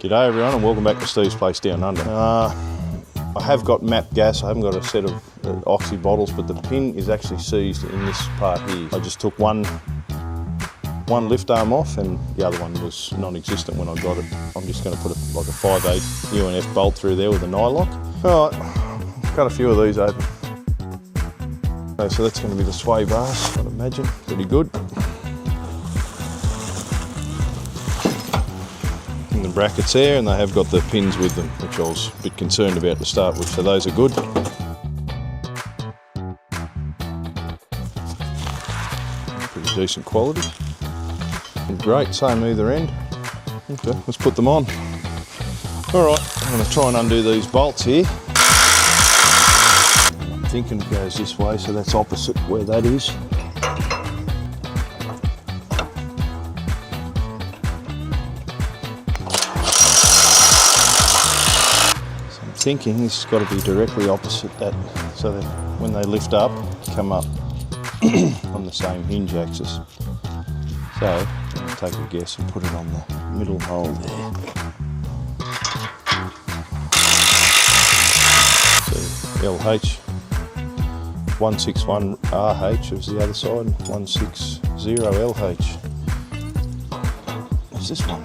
G'day everyone and welcome back to Steve's Place Down Under. I have got MAP gas, I haven't got a set of oxy bottles, but the pin is actually seized in this part here. I just took one lift arm off and the other one was non-existent when I got it. I'm just going to put like a 5/8 UNF bolt through there with a nylock. Alright, cut a few of these open. Okay, so that's going to be the sway bars, I'd imagine, pretty good. And the brackets there, and they have got the pins with them, which I was a bit concerned about to start with, so those are good. Pretty decent quality. And great, same either end. Okay, let's put them on. Alright, I'm going to try and undo these bolts here. I'm thinking it goes this way, so that's opposite where that is. Thinking this has got to be directly opposite that, so that when they lift up, come up on the same hinge axis. So I'm going to take a guess and put it on the middle hole there. So LH 161 RH is the other side, 160 LH. What's this one?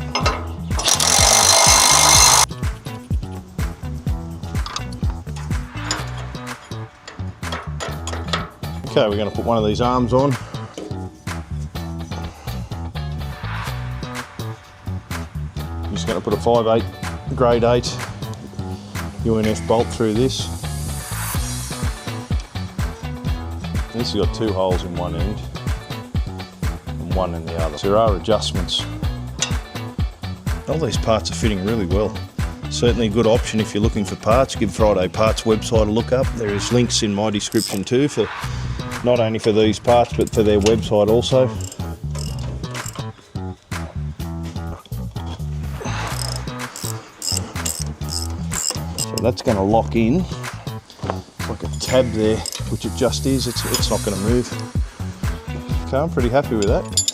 Okay, we're going to put one of these arms on. I'm just going to put a 5/8 grade 8 UNF bolt through this. This has got two holes in one end and one in the other. So there are adjustments. All these parts are fitting really well. Certainly a good option if you're looking for parts. Give Friday Parts website a look up. There is links in my description too, for not only for these parts but for their website also. So that's going to lock in. It's like a tab there, which it just is. It's not going to move. Okay, I'm pretty happy with that.